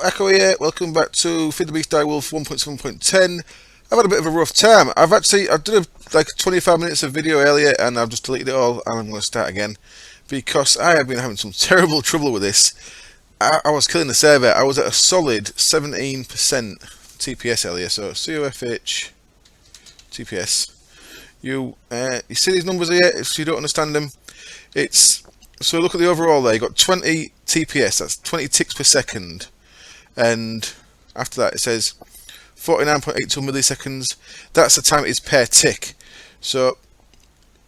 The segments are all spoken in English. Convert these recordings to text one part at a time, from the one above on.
Echo here. Welcome back to FTB DW20 1.7.10. I've had a bit of a rough time. I did like 25 minutes of video earlier and I've just deleted it all and I'm going to start again because I have been having some terrible trouble with this. I was killing the server. I was at a solid 17% TPS earlier, so COFH TPS. You see these numbers here? If you don't understand them, so look at the overall there. You got 20 TPS. That's 20 ticks per second, and after that it says 49.82 milliseconds. That's the time it is per tick. So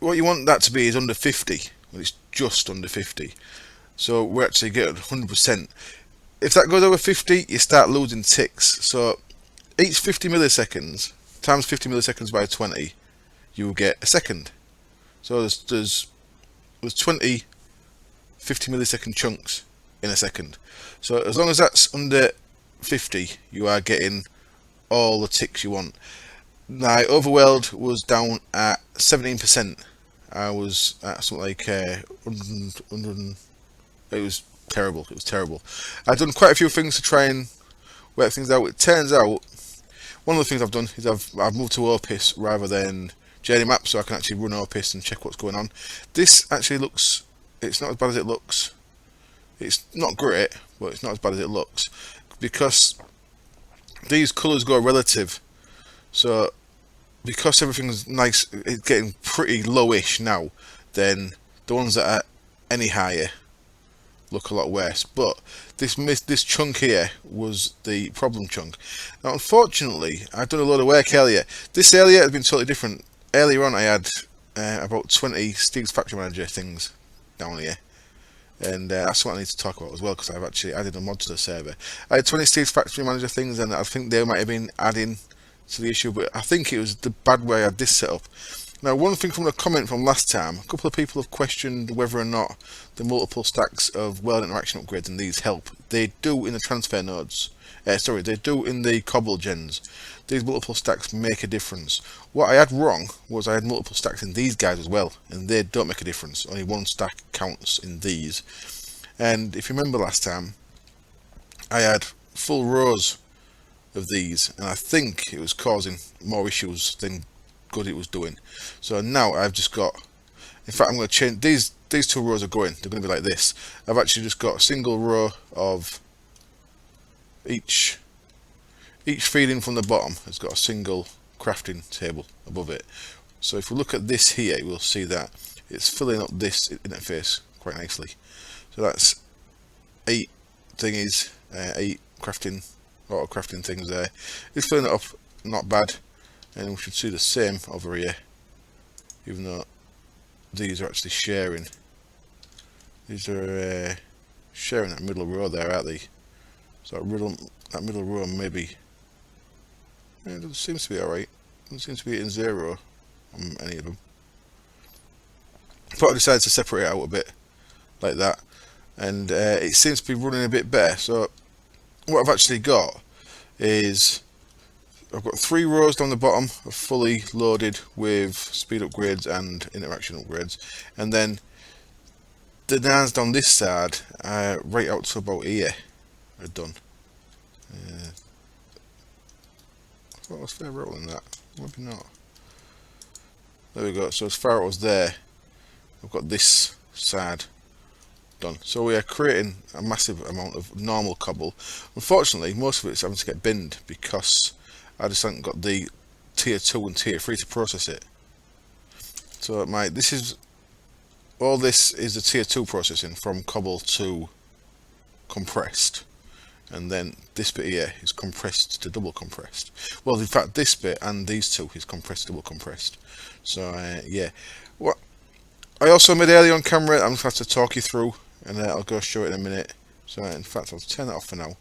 what you want that to be is under 50. Well, it's just under 50. So we're actually getting 100%. If that goes over 50, you start losing ticks. So each 50 milliseconds times 50 milliseconds by 20, you will get a second. So there's 20 50 millisecond chunks in a second. So as long as that's under 50, you are getting all the ticks you want. My overworld was down at 17%. I was at something like 100. It was terrible. It was terrible. I've done quite a few things to try and work things out. It turns out one of the things I've done is I've moved to Opus rather than Journey Map, so I can actually run Opus and check what's going on. This actually looks, it's not as bad as it looks. It's not great, but it's not as bad as it looks because these colours go relative. So because everything's nice, it's getting pretty lowish now, then the ones that are any higher look a lot worse. But this chunk here was the problem chunk. Now unfortunately, I've done a lot of work earlier. This area has been totally different. Earlier on I had about 20 Steve's Factory Manager things down here, and that's what I need to talk about as well, because I've actually added a mod to the server. I had 20 Steve's Factory Manager things, and I think they might have been adding to the issue, but I think it was the bad way I had this set up. Now, one thing from the comment from last time, a couple of people have questioned whether or not the multiple stacks of world interaction upgrades and these help. They do in the transfer nodes. They do in the cobble gens. These multiple stacks make a difference. What I had wrong was I had multiple stacks in these guys as well, and they don't make a difference. Only one stack counts in these. And if you remember last time, I had full rows of these, and I think it was causing more issues than good it was doing. So now I've just got, in fact I'm going to change, these two rows are going, they're going to be like this. I've actually just got a single row of each feeding from the bottom has got a single crafting table above it. So if we look at this here, we'll see that it's filling up this interface quite nicely. So that's 8 thingies, 8 crafting, auto crafting things there. It's filling it up, not bad. And we should see the same over here, even though these are actually sharing. These are sharing that middle row there, aren't they? So that middle row maybe, it seems to be alright. Doesn't seem to be in zero on any of them. But I decided to separate it out a bit like that, and it seems to be running a bit better. So what I've actually got is I've got 3 rows down the bottom of fully loaded with speed upgrades and interaction upgrades, and then the nines down this side right out to about here are done. I thought I was fair rolling that, maybe not. There we go. So as far as there, I've got this side done. So we are creating a massive amount of normal cobble. Unfortunately, most of it's having to get binned because I just haven't got the tier 2 and tier 3 to process it. So all this is the tier 2 processing from cobble to compressed, and then this bit here is compressed to double compressed. Well, in fact this bit and these two is compressed to double compressed. So yeah, what I also made earlier on camera, I'm just going to have to talk you through, and I'll go show it in a minute. So in fact I'll turn it off for now.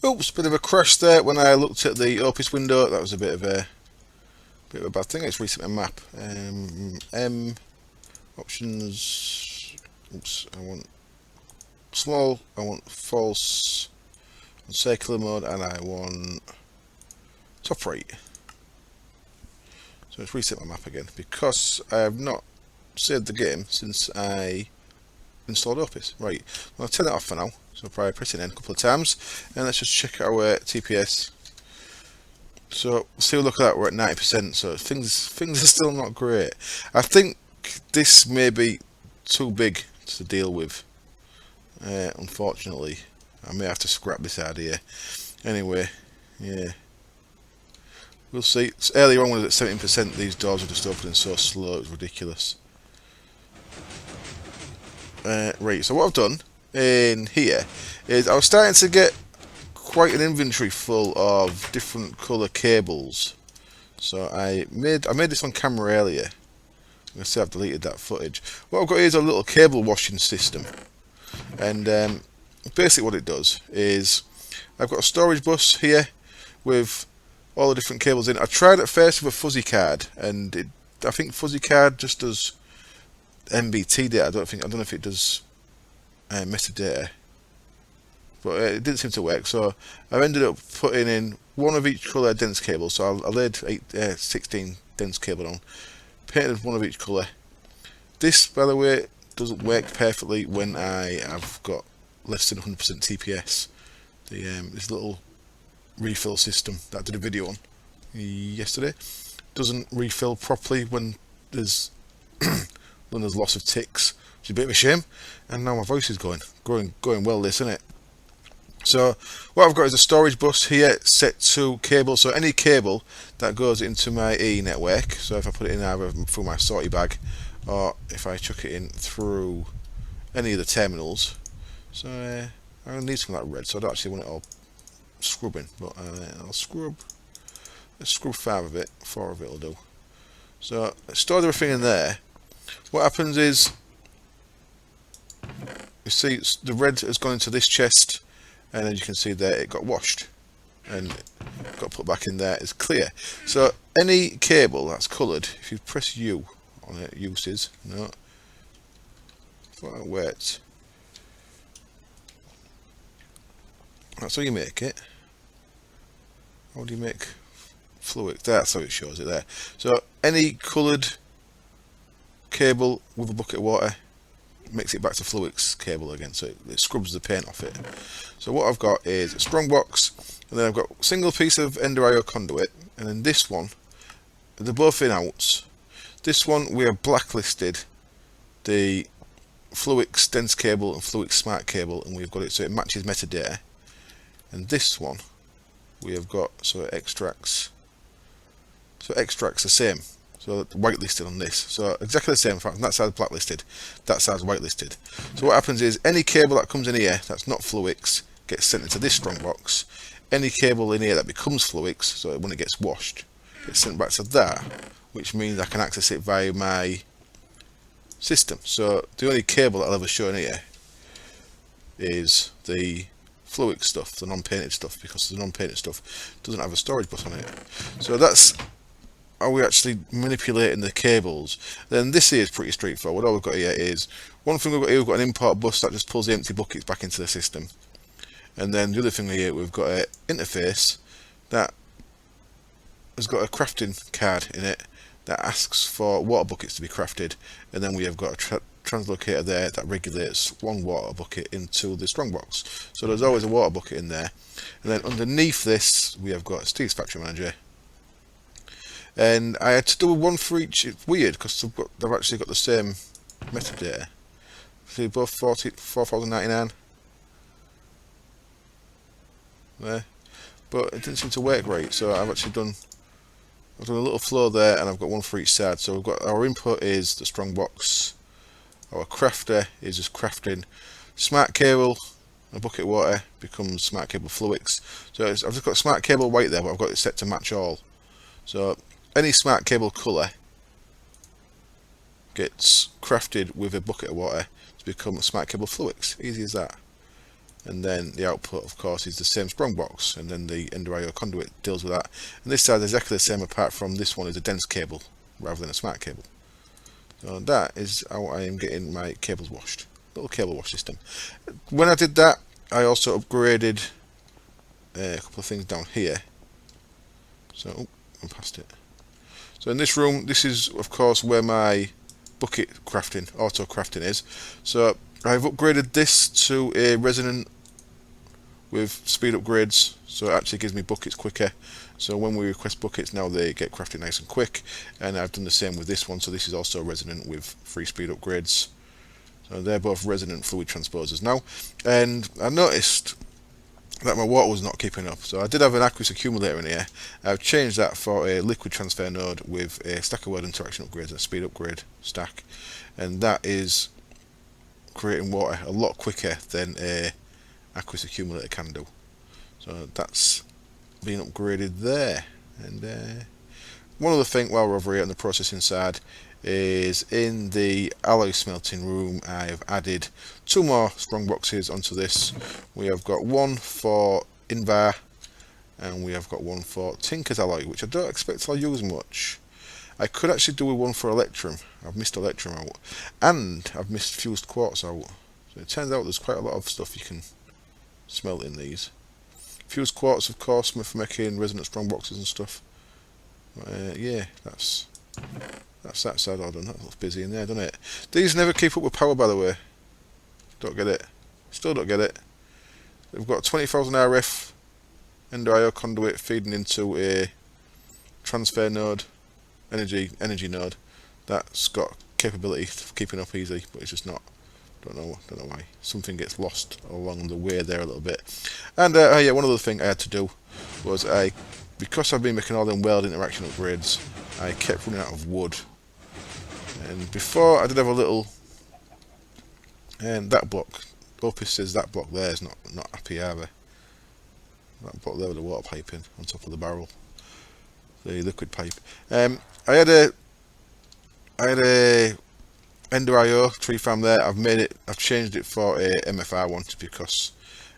Oops, bit of a crash there when I looked at the Opus window. That was a bit of a bad thing. Let's reset my map. M options. Oops, I want small. I want false. Circular mode, and I want top right. So let's reset my map again because I have not saved the game since I installed Opus. Right, I'll turn it off for now. So probably pressing N a couple of times, and let's just check our TPS. So see, look at that, we're at 90%. So things are still not great. I think this may be too big to deal with. Unfortunately, I may have to scrap this idea. Anyway, yeah, we'll see. Earlier on, when it was at 17%, these doors were just opening so slow, it was ridiculous. Right, so what I've done in here is I was starting to get quite an inventory full of different colour cables. So I made this on camera earlier. I'm going to say I've deleted that footage. What I've got here is a little cable washing system, and basically what it does is I've got a storage bus here with all the different cables in. I tried it first with a fuzzy card, and I think fuzzy card just does MBT data. I don't know if it does metadata, but it didn't seem to work. So I ended up putting in one of each colour dense cable. So I laid 16 dense cable on, painted one of each colour. This, by the way, doesn't work perfectly when I have got less than 100% TPS. This little refill system that I did a video on yesterday doesn't refill properly when there's loss of ticks, which is a bit of a shame. And now my voice is going well, this, isn't it? So what I've got is a storage bus here set to cable. So any cable that goes into my E network, so if I put it in either through my sortie bag or if I chuck it in through any of the terminals. So I need some of that red, so I don't actually want it all scrubbing, but I'll scrub. Let's scrub 5 of it, 4 of it will do. So I stored everything in there. What happens is, you see the red has gone into this chest, and as you can see there, it got washed and got put back in there. It's clear. So any cable that's coloured, if you press U on it, uses, no, wet. That's how you make it. How do you make fluid? That's how it shows it there. So any coloured cable with a bucket of water makes it back to Fluix cable again, so it scrubs the paint off it. So what I've got is a strong box, and then I've got a single piece of Ender IO conduit, and then this one, they're both in outs. This one we have blacklisted the Fluix dense cable and Fluix smart cable, and we've got it so it matches metadata. And this one we have got so it extracts the same. So whitelisted on this. So exactly the same. In fact, that side's blacklisted, that side's whitelisted. So what happens is any cable that comes in here that's not Fluix gets sent into this strong box. Any cable in here that becomes Fluix, so when it gets washed, gets sent back to that, which means I can access it via my system. So the only cable that I'll ever show in here is the Fluix stuff, the non-painted stuff, because the non-painted stuff doesn't have a storage bus on it. So that's how we actually manipulating the cables. Then this here is pretty straightforward. All we've got here is one thing we've got an import bus that just pulls the empty buckets back into the system, and then the other thing here we've got an interface that has got a crafting card in it that asks for water buckets to be crafted, and then we have got a translocator there that regulates one water bucket into the strong box. So there's always a water bucket in there, and then underneath this we have got Steve's Factory Manager. And I had to do one for each. It's weird because they've actually got the same metadata. See, both 4,099 there, but it didn't seem to work right. So I've done a little flow there, and I've got one for each side. So we've got our input is the strong box, our crafter is just crafting, smart cable, a bucket of water becomes smart cable Fluix. So I've just got smart cable white there, but I've got it set to match all. So any smart cable colour gets crafted with a bucket of water to become a smart cable Fluix. Easy as that. And then the output, of course, is the same strong box, and then the Ender IO conduit deals with that. And this side is exactly the same, apart from this one is a dense cable rather than a smart cable. So that is how I am getting my cables washed. Little cable wash system. When I did that, I also upgraded a couple of things down here. So, I'm past it. So in this room, this is of course where my bucket crafting, auto crafting is. So I've upgraded this to a resonant with speed upgrades, so it actually gives me buckets quicker. So when we request buckets now, they get crafted nice and quick. And I've done the same with this one, so this is also resonant with free speed upgrades. So they're both resonant fluid transposers now. And I noticed that my water was not keeping up, so I did have an aqueous accumulator in here. I've changed that for a liquid transfer node with a stack of word interaction upgrades and a speed upgrade stack, and that is creating water a lot quicker than a aqueous accumulator can do. So that's been upgraded there. And one other thing while we're over here on the processing side is in the alloy smelting room, I've added 2 more strong boxes onto this. We have got one for Invar and we have got one for Tinker's alloy, which I don't expect I'll use much. I could actually do with one for Electrum. I've missed Electrum out, and I've missed fused quartz out. So it turns out there's quite a lot of stuff you can smelt in these. Fused quartz, of course, for making resonant strong boxes and stuff. Yeah, that's that side all done. That looks busy in there, doesn't it? These never keep up with power, by the way. Don't get it. Still don't get it. They've got 20,000 RF Ender IO conduit feeding into a transfer node, energy node. That's got capability of keeping up easily, but it's just not. Don't know why. Something gets lost along the way there a little bit. And yeah, one other thing I had to do was because I've been making all them weld interaction upgrades, I kept running out of wood. And before I did have a little, and that block, Opus says that block there is not happy either. That block there with the water pipe in on top of the barrel, the liquid pipe. I had a Ender IO tree farm there. I've changed it for a MFR one because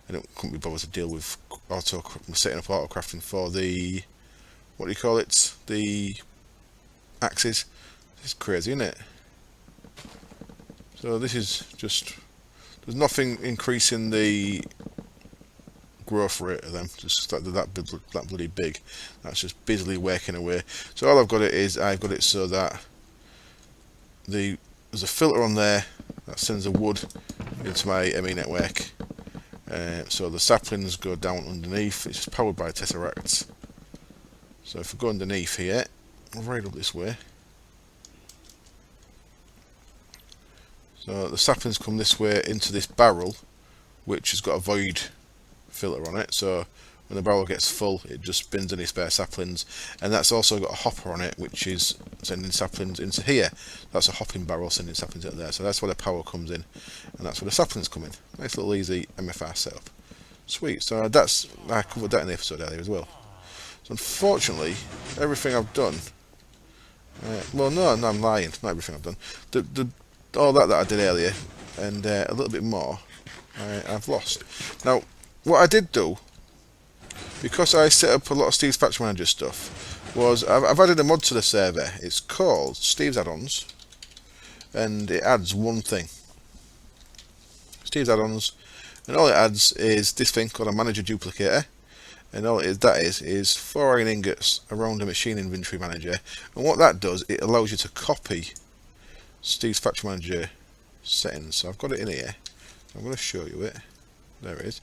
I couldn't be bothered to deal with setting up auto crafting for the, what do you call it, the axes. It's crazy, isn't it? So this is just, there's nothing increasing the growth rate of them, just that bloody big. That's just busily working away. So all I've got it so that there's a filter on there that sends the wood into my ME network. So the saplings go down underneath. It's powered by tesseracts. So if we go underneath here, right up this way. So the saplings come this way into this barrel, which has got a void filter on it. So when the barrel gets full, it just bins any spare saplings, and that's also got a hopper on it, which is sending saplings into here. That's a hopping barrel sending saplings into there. So that's where the power comes in, and that's where the saplings come in. Nice little easy MFR setup. Sweet. So I covered that in the episode earlier as well. So unfortunately, everything I've done. Well, no, I'm lying. Not everything I've done. All that I did earlier, and a little bit more, I've lost. Now, what I did do, because I set up a lot of Steve's Patch Manager stuff, was I've added a mod to the server. It's called Steve's Add-ons, and it adds one thing. Steve's Add-ons, and all it adds is this thing called a Manager Duplicator, and all that is 4 iron ingots around a machine inventory manager. And what that does, it allows you to copy Steve's Patch Manager settings. So I've got it in here. I'm going to show you it. There it is.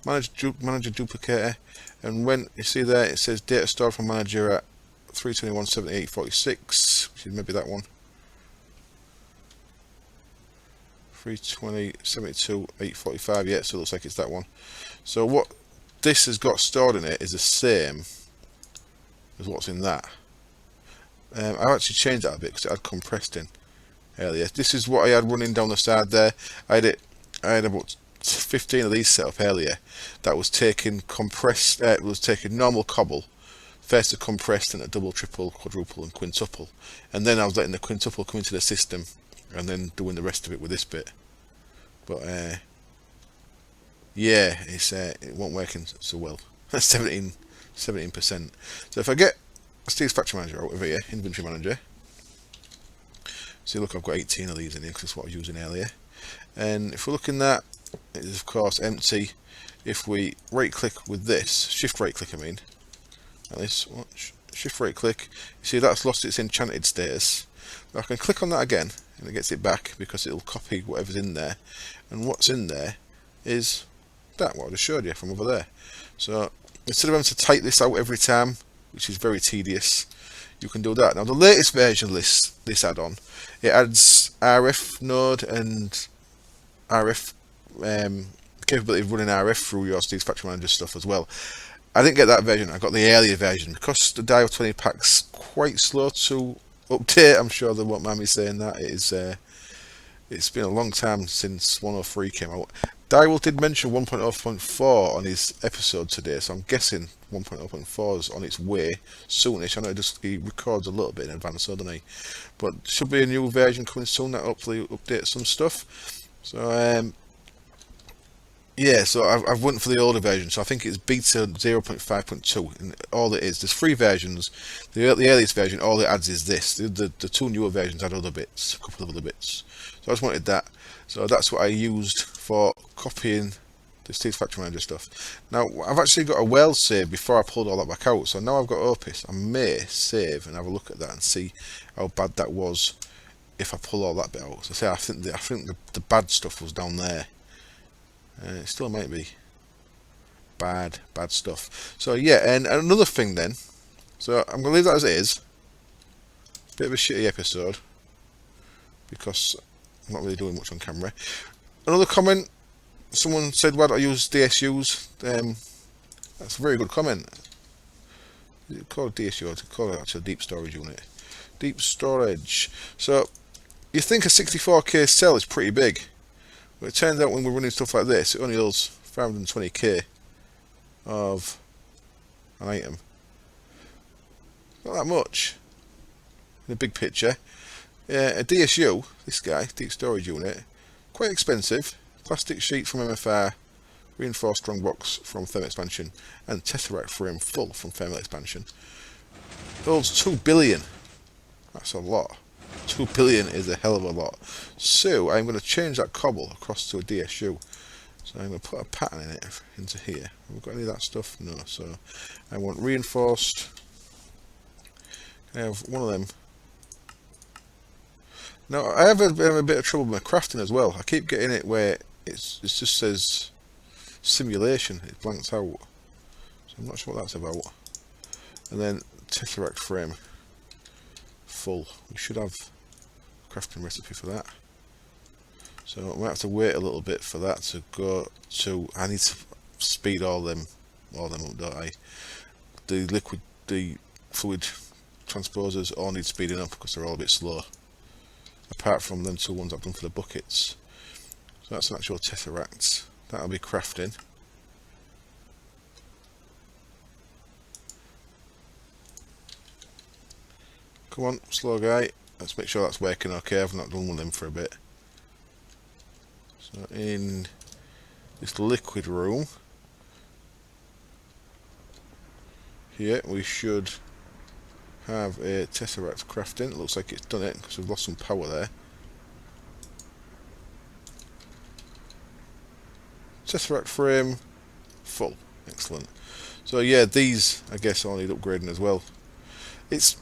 Manager Duplicator, and when you see there, it says data stored from manager at 321.78.46, which is maybe that one. 320.72.845. Yeah, so it looks like it's that one. So what this has got stored in it is the same as what's in that. I've actually changed that a bit because it had compressed in earlier. This is what I had running down the side there. I had about 15 of these set up earlier. That was taking compressed. It was taking normal cobble, first a compressed, and a double, triple, quadruple, and quintuple, and then I was letting the quintuple come into the system, and then doing the rest of it with this bit. But yeah, it won't working so well. 17%. So if I get Steve's Patch Manager out of here, Inventory Manager. See, look, I've got 18 of these in here because that's what I was using earlier. And if we're looking at, it is of course empty. If we right click with this, shift right click, I mean, at this, watch, shift right click, you see that's lost its enchanted status. Now I can click on that again and it gets it back because it'll copy whatever's in there, and what's in there is that what I just showed you from over there. So instead of having to type this out every time, which is very tedious, you can do that. Now the latest version of this add-on, it adds RF node and RF capability of running RF through your Steve's Factory Manager stuff as well. I didn't get that version, I got the earlier version because the DW20 pack's quite slow to update. I'm sure they won't mind me saying that. It's been a long time since 103 came out. Dywell did mention 1.0.4 on his episode today, so I'm guessing 1.0.4 is on its way soonish. I know he records a little bit in advance, so doesn't he? But should be a new version coming soon that hopefully updates some stuff. So yeah, so I've went for the older version, so I think it's beta 0.5.2, and all it is, there's 3 versions. The earliest version, all it adds is this. The 2 newer versions add other bits, a couple of other bits. So I just wanted that. So that's what I used for copying the Steve's Factory Manager stuff. Now, I've actually got a well saved before I pulled all that back out, so now I've got Opus. I may save and have a look at that and see how bad that was if I pull all that bit out. So I think the bad stuff was down there. It still might be bad stuff. So yeah, and another thing then, so I'm gonna leave that as it is. Bit of a shitty episode because I'm not really doing much on camera. Another comment, someone said, why don't I use DSUs? That's a very good comment. Is it called DSU? It's called actually a deep storage unit. Deep storage. So you think a 64K cell is pretty big, but it turns out when we're running stuff like this, it only holds 520K of an item. Not that much in the big picture. Yeah, a DSU, this guy, deep storage unit, quite expensive. Plastic sheet from MFR, reinforced strong box from thermal expansion, and tesseract frame full from thermal expansion. Holds 2 billion. That's a lot. 2 billion is a hell of a lot. So I'm going to change that cobble across to a DSU. So I'm going to put a pattern in it into here. Have we got any of that stuff? No. So I want reinforced. I have one of them. Now I have a bit of trouble with my crafting as well. I keep getting it where it just says simulation. It blanks out. So I'm not sure what that's about. And then tesseract frame full. We should have a crafting recipe for that. So I might have to wait a little bit for that to go to. I need to speed all them up, don't I? The fluid transposers all need speeding up because they're all a bit slow. Apart from them 2 ones I've done for the buckets. So that's an actual tesseract. That'll be crafting. Come on, slow guy. Let's make sure that's working okay. I've not done one of them for a bit. So in this liquid room here we should have a tesseract crafting. It looks like it's done it because we've lost some power there. Tesseract frame full. Excellent. So yeah, these I guess all need upgrading as well. It's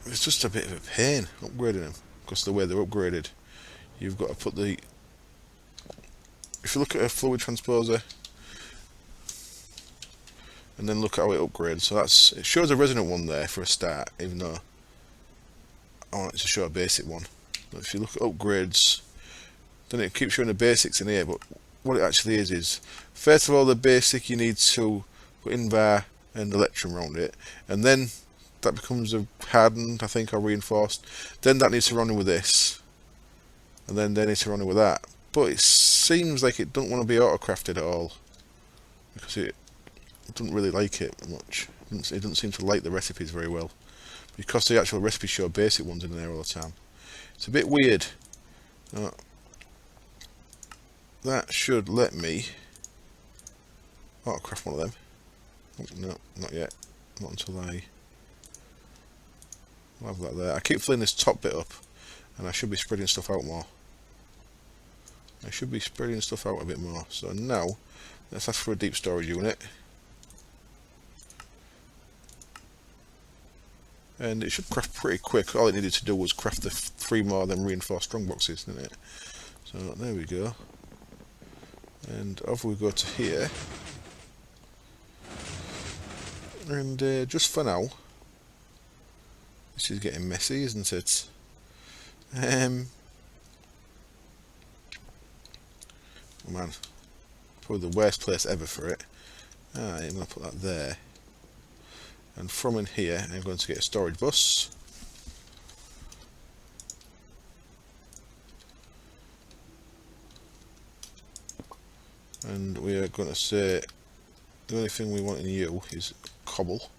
just a bit of a pain upgrading them because the way they're upgraded. You've got to put the, if you look at a fluid transposer and then look at how it upgrades, so it shows a resonant one there for a start, even though I want it to show a basic one. But if you look at upgrades, then it keeps showing the basics in here, but what it actually is first of all the basic you need to put invar and electrum around it, and then that becomes a hardened, I think, or reinforced. Then that needs to run in with this, and then they need to run in with that. But it seems like it doesn't want to be auto-crafted at all because it doesn't really like it much. It doesn't seem to like the recipes very well because the actual recipes show basic ones in there all the time. It's a bit weird. That should let me auto-craft one of them. No, not yet. Not until I have that there. I keep filling this top bit up and I should be spreading stuff out more. I should be spreading stuff out a bit more. So now let's ask for a deep storage unit. and it should craft pretty quick. All it needed to do was craft the 3 more of them reinforced strong boxes, didn't it? So there we go. And over we go to here. And just for now, this is getting messy, isn't it? Oh man, probably the worst place ever for it. I'm going to put that there. And from in here, I'm going to get a storage bus. And we are going to say the only thing we want in you is cobble.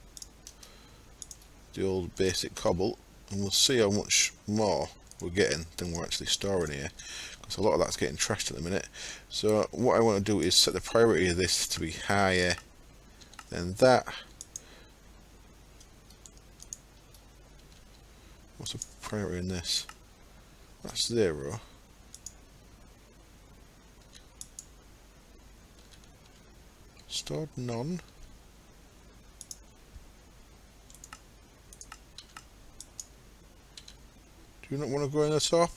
The old basic cobble. And we'll see how much more we're getting than we're actually storing here. Because a lot of that's getting trashed at the minute. So what I want to do is set the priority of this to be higher than that. What's the priority in this? That's 0. Stored none. Do you not want to go in the top?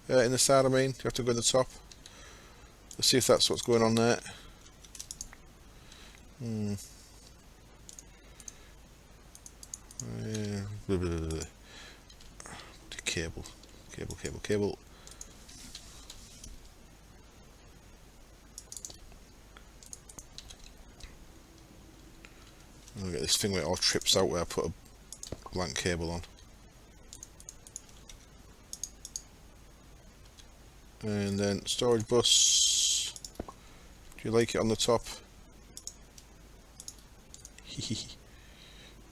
In the side, I mean. You have to go in the top. Let's see if that's what's going on there. Cable. I'll get this thing where it all trips out where I put a blank cable on. And then storage bus. Do you like it on the top?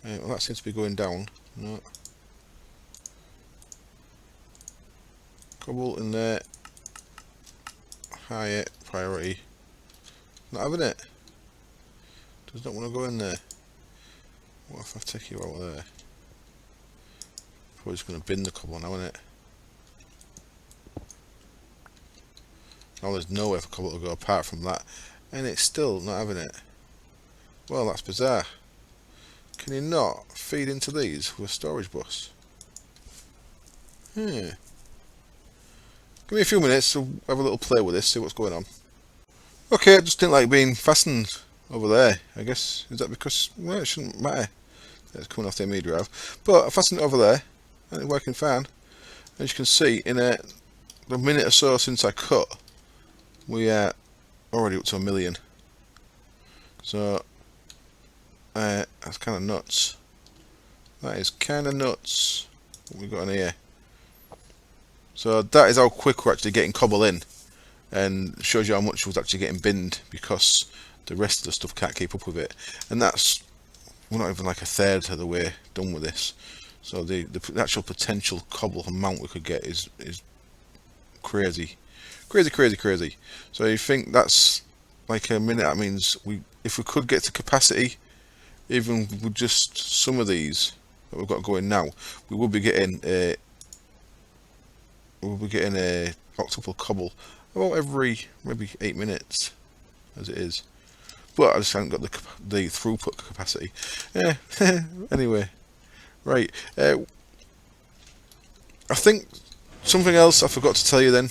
Well, that seems to be going down. No. Cobble in there. Higher priority. Not having it. Does not want to go in there. What if I take you out of there? Probably just going to bin the cobble now, isn't it? Now there's nowhere for cobble to go apart from that, and it's still not having it. Well, that's bizarre. Can you not feed into these with a storage bus? Give me a few minutes to have a little play with this, see what's going on. Okay, I just didn't like being fastened over there. I guess, is that because, well, it shouldn't matter. It's coming off the ME drive. But I fastened it over there, and it's working fine. As you can see, in the minute or so since I cut, we are already up to 1 million. So, that's kind of nuts. That is kind of nuts, what we've got in here. So that is how quick we're actually getting cobble in, and shows you how much was actually getting binned because the rest of the stuff can't keep up with it. And that's, we're not even like a third of the way done with this. So the actual potential cobble amount we could get is crazy. Crazy. So you think that's like a minute, that means if we could get to capacity, even with just some of these that we've got going now, we would be getting a octuple cobble about every maybe 8 minutes as it is. But I just haven't got the throughput capacity. Yeah. Anyway, right. I think something else I forgot to tell you then.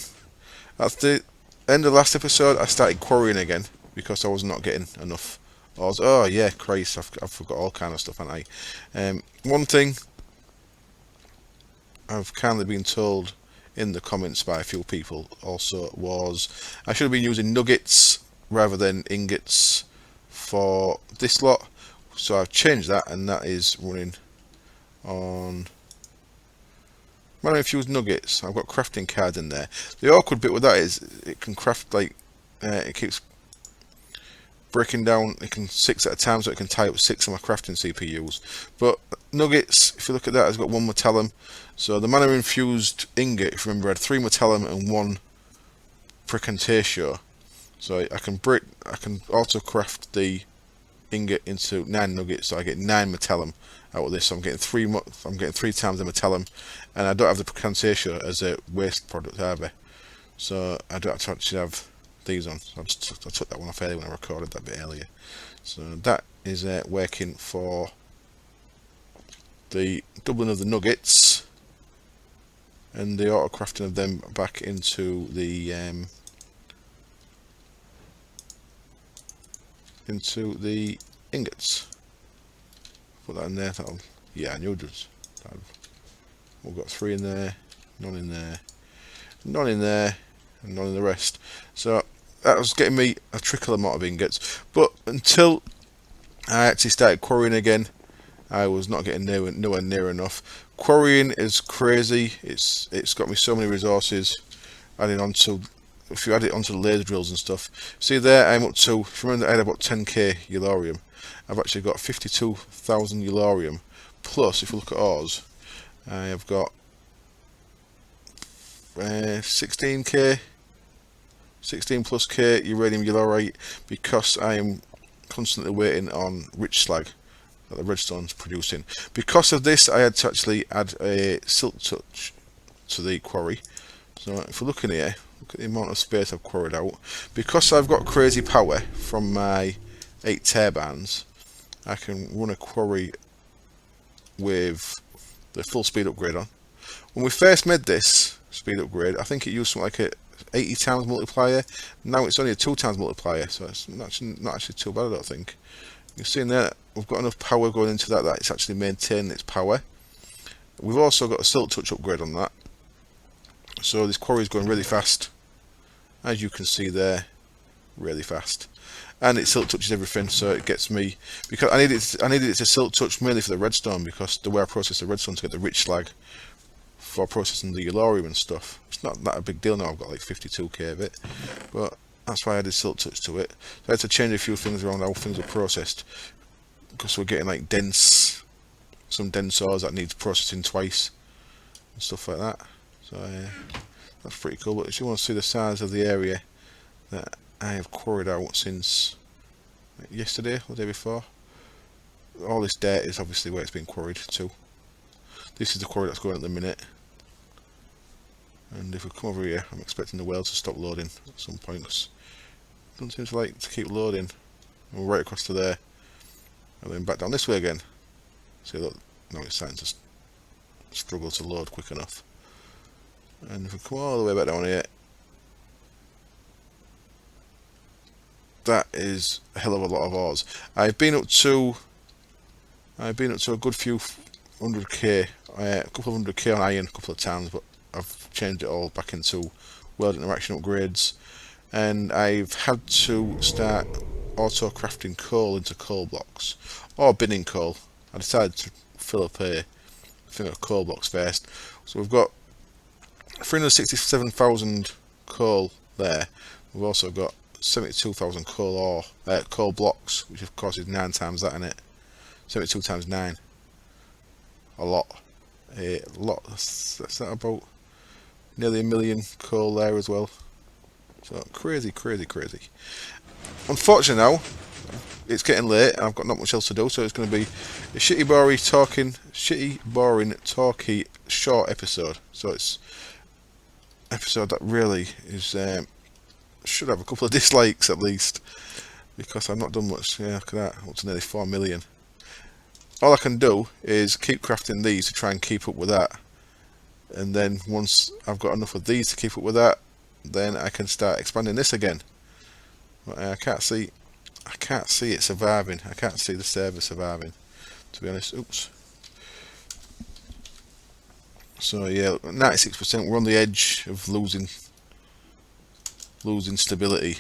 At the end of the last episode, I started quarrying again because I was not getting enough. Oh yeah, Christ, I've forgot all kind of stuff, haven't I? One thing I've kindly been told in the comments by a few people also was I should have been using nuggets rather than ingots for this lot. So I've changed that, and that is running on mana infused nuggets. I've got crafting cards in there. The awkward bit with that is it can craft like it keeps breaking down. It can 6 at a time, so it can tie up 6 of my crafting CPUs. But nuggets, if you look at that, has got 1 metallum. So the mana infused ingot, if you remember, had 3 metallum and 1 precantatio. So I can also craft the ingot into 9 nuggets, so I get 9 metallum out of this. So I'm getting 3 times the metallum, and I don't have the precantatio as a waste product either. So I don't have to actually have these on. So I took that one off earlier when I recorded that bit earlier. So that is working for the doubling of the nuggets and the auto crafting of them back into the ingots. Put that in there. Yeah, I knew it. We've got 3 in there, none in there, none in there, and none in the rest. So that was getting me a trickle amount of ingots. But until I actually started quarrying again, I was not getting nowhere near enough. Quarrying is crazy. It's got me so many resources. Adding on to, if you add it onto the laser drills and stuff. See there, I'm up to, if you remember I had about 10k Eulorium. I've actually got 52,000 Eulorium. Plus, if you look at ours, I have got 16k, 16 plus k uranium Eulorite, because I am constantly waiting on rich slag that the redstone's producing. Because of this, I had to actually add a silk touch to the quarry. So if we're looking here, look at the amount of space I've quarried out. Because I've got crazy power from my 8 turbines, I can run a quarry with the full speed upgrade on. When we first made this speed upgrade, I think it used something like a 80 times multiplier. Now it's only a 2 times multiplier, so it's not actually too bad, I don't think. You see in there, we've got enough power going into that it's actually maintaining its power. We've also got a silk touch upgrade on that, so this quarry is going really fast, as you can see there, really fast. And it silk touches everything, so it gets me, because I needed it to silk touch mainly for the redstone, because the way I process the redstone to get the rich slag for processing the Eulorium and stuff. It's not that a big deal now, I've got like 52k of it, but that's why I did silk touch to it. So I had to change a few things around how things are processed, because we're getting like some dense ores that needs processing twice and stuff like that. So that's pretty cool. But if you want to see the size of the area that I have quarried out since yesterday or the day before, all this dirt is obviously where it's been quarried to. This is the quarry that's going at the minute, and if we come over here, I'm expecting the well to stop loading at some point, because it doesn't seem to like to keep loading. And we're right across to there, and then back down this way again. See, look, now it's starting to struggle to load quick enough. And if we come all the way back down here, that is a hell of a lot of ores. I've been up to a good few 100k, a couple of 100k on iron a couple of times, but I've changed it all back into world interaction upgrades, and I've had to start auto crafting coal into coal blocks, or binning coal. I decided to fill up a thing of coal blocks first. So we've got 367,000 coal there. We've also got 72,000 coal blocks, which of course is 9 times that in it. 72 times 9. A lot. That's about nearly 1 million coal there as well. So crazy. Unfortunately now, it's getting late and I've got not much else to do, so it's going to be a shitty, boring, talky, short episode. So it's an episode that really is should have a couple of dislikes at least, because I've not done much. Yeah, look at that, up to nearly 4 million. All I can do is keep crafting these to try and keep up with that, and then once I've got enough of these to keep up with that, then I can start expanding this again. But I can't see it surviving. I can't see the server surviving, to be honest. Oops. So yeah, 96%. We're on the edge of losing stability.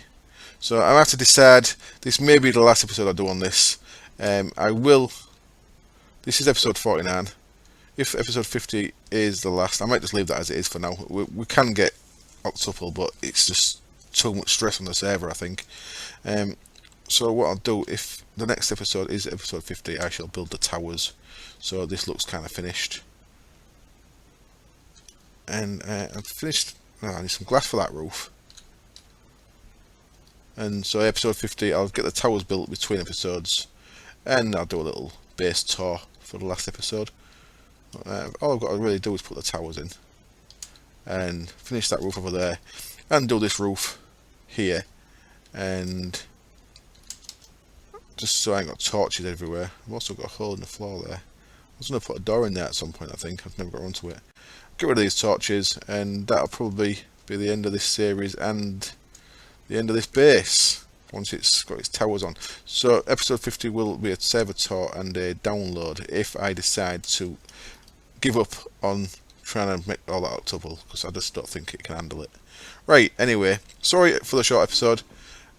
So I have to decide. This may be the last episode I do on this. This is episode 49. If episode 50 is the last, I might just leave that as it is for now. We can get octuple, but it's just too much stress on the server, I think. So what I'll do, if the next episode is episode 50, I shall build the towers. So this looks kind of finished. And I've finished. I need some glass for that roof. And so episode 50, I'll get the towers built between episodes, and I'll do a little base tour for the last episode. All I've got to really do is put the towers in and finish that roof over there, and do this roof here, and just so I ain't got torches everywhere. I've also got a hole in the floor there. was going to put a door in there at some point, I think. I've never got onto it. Get rid of these torches, and that'll probably be the end of this series and the end of this base once it's got its towers on. So episode 50 will be a server tour and a download if I decide to give up on trying to make all that octuple, because I just don't think it can handle it. Right, anyway, sorry for the short episode.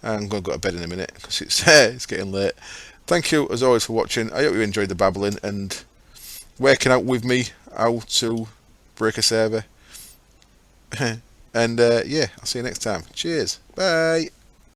I'm going to go to bed in a minute because it's getting late. Thank you as always for watching. I hope you enjoyed the babbling and working out with me how to break a server. And yeah, I'll see you next time. Cheers. Bye.